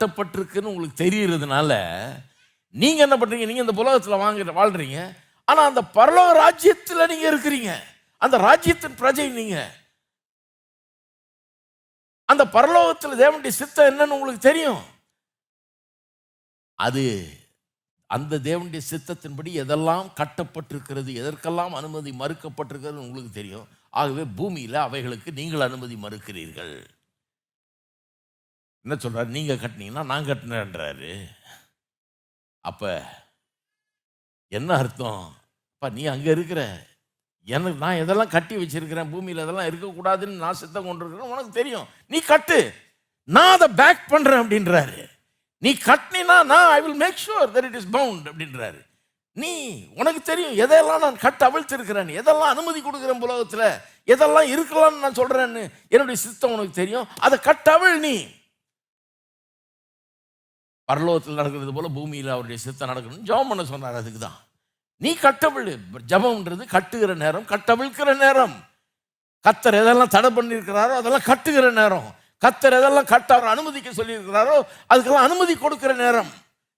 கட்டப்பட்டிருக்குன்னு உங்களுக்கு தெரியறதுனால நீங்க என்ன பண்றீங்க? நீங்க இந்த உலகத்தில் வாழ்றீங்க, ஆனா அந்த பரலோக ராஜ்யத்தில் நீங்க இருக்கிறீங்க. அந்த ராஜ்யத்தின் பிரஜை நீங்க. அந்த பரலோகத்தில் தேவனுடைய சித்தம் என்னன்னு உங்களுக்கு தெரியும். அது அந்த தேவனுடைய சித்தத்தின்படி எதெல்லாம் கட்டப்பட்டிருக்கிறது, எதற்கெல்லாம் அனுமதி மறுக்கப்பட்டிருக்கிறது உங்களுக்கு தெரியும். ஆகவே பூமியில் அவைகளுக்கு நீங்கள் அனுமதி மறுக்கிறீர்கள். என்ன சொல்றாரு? நீங்க கட்டினீங்கன்னா நான் கட்டினேன்றாரு. அப்ப என்ன அர்த்தம்? நீ அங்க இருக்கிற, எனக்கு நான் எதெல்லாம் கட்டி வச்சிருக்கிறேன், பூமியில் இதெல்லாம் இருக்கக்கூடாதுன்னு நான் சித்தம் கொண்டிருக்கிறேன், உனக்கு தெரியும். நீ கட்டு, நான் அதை பேக் பண்றேன் அப்படின்றாரு. நீ கட்டினா நான் I will make sure that it is bound அப்படின்றாரு. நீ உனக்கு தெரியும் எதையெல்லாம் நான் கட்ட அவிழ்த்திருக்கிறேன், எதெல்லாம் அனுமதி கொடுக்குறேன் உலகத்தில், எதெல்லாம் இருக்கலாம்னு நான் சொல்றேன்னு என்னுடைய சித்தம் உனக்கு தெரியும். அதை கட்டவிழ். நீ பரலோகத்தில் நடக்கிறது போல பூமியில் அவருடைய சித்தம் நடக்கணும்னு ஜெபம் பண்ண சொன்னார். அதுக்கு தான் நீ கட்டவிழ். ஜெபம்ன்றது கட்டுகிற நேரம், கட்டவிழ்க்கிற நேரம். கர்த்தர் எதெல்லாம் தடை பண்ணியிருக்கிறாரோ அதெல்லாம் கட்டுகிற நேரம். கர்த்தர் எதெல்லாம் கட்ட அவர் அனுமதிக்க சொல்லியிருக்கிறாரோ அதுக்கெல்லாம் அனுமதி கொடுக்கிற நேரம்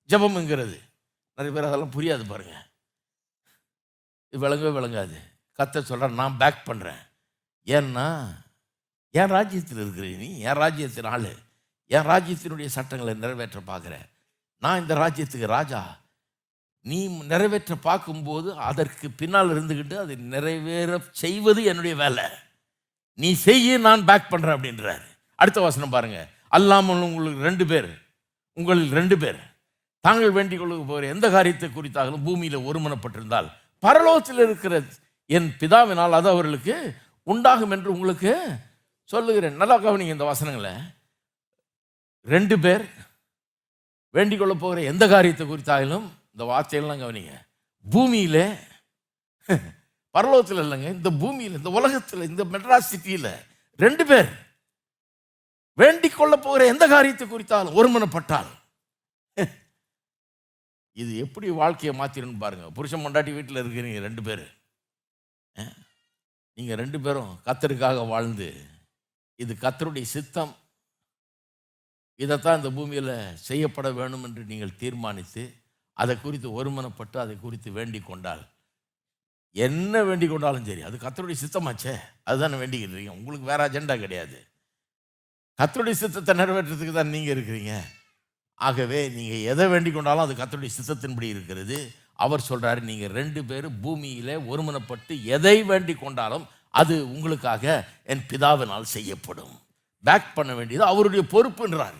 ஜெபம்ங்கிறது. நிறைய பேர் அதெல்லாம் புரியாது பாருங்க, இது விளங்கவே விளங்காது. கர்த்தர் சொல்கிறார் நான் பேக் பண்ணுறேன். ஏன்னா என் ராஜ்யத்தில் இருக்கிற நீ, என் ராஜ்யத்தின் ஆள், என் ராஜ்யத்தினுடைய சட்டங்களை நிறைவேற்ற பார்க்குற. நான் இந்த ராஜ்யத்துக்கு ராஜா. நீ நிறைவேற்ற பார்க்கும்போது அதற்கு பின்னால் இருந்துக்கிட்டு அதை நிறைவேற செய்வது என்னுடைய வேலை. நீ செய்ய, நான் பேக் பண்ணுறேன் அப்படின்றாரு. அடுத்த வசனம் பாருங்க. அல்லாமல் உங்களில் 2 பேர் தாங்கள் வேண்டிக் கொள்ள போகிற எந்த காரியத்தை குறித்தாலும் பூமியில் ஒருமனப்பட்டிருந்தால் பரலோகத்தில் இருக்கிற என் பிதாவினால் அது அவர்களுக்கு உண்டாகும் என்று உங்களுக்கு சொல்லுகிறேன். நல்லா கவனிங்க இந்த வசனங்களை. 2 பேர் வேண்டிக் கொள்ள போகிற எந்த காரியத்தை குறித்தாலும், இந்த வார்த்தைகள்லாம் கவனிங்க. பூமியில, பரலோகத்தில் இல்லைங்க, இந்த பூமியில், இந்த உலகத்தில், இந்த மெட்ராஸ் சிட்டியில் 2 பேர் வேண்டிக் கொள்ள போகிற எந்த காரியத்தை குறித்தாலும் ஒருமனப்பட்டால் இது எப்படி வாழ்க்கையை மாத்திரன்னு பாருங்க. புருஷன் பொண்டாட்டி வீட்டில் இருக்கிறீங்க 2 பேர், நீங்க 2 பேரும் கர்த்தருக்காக வாழ்ந்து இது கர்த்தருடைய சித்தம், இதைத்தான் இந்த பூமியில் செய்யப்பட வேணும் என்று நீங்கள் தீர்மானித்து அதை குறித்து ஒருமனப்பட்டு அதை குறித்து வேண்டிக் கொண்டால், என்ன வேண்டிக் கொண்டாலும் சரி, அது கர்த்தருடைய சித்தமாச்சே, அதுதானே வேண்டிக்கிட்டு இருக்கீங்க. உங்களுக்கு வேற அஜெண்டா கிடையாது. கர்த்தருடைய சித்தத்தை நிறைவேற்றத்துக்கு தான் நீங்கள் இருக்கிறீங்க. ஆகவே நீங்கள் எதை வேண்டிக் கொண்டாலும் அது கர்த்தருடைய சித்தத்தின்படி இருக்கிறது. அவர் சொல்கிறாரு, நீங்கள் 2 பேர் பூமியிலே ஒருமனப்பட்டு எதை வேண்டிக் கொண்டாலும் அது உங்களுக்காக என் பிதாவினால் செய்யப்படும். பேக் பண்ண வேண்டியது அவருடைய பொறுப்புன்றார்.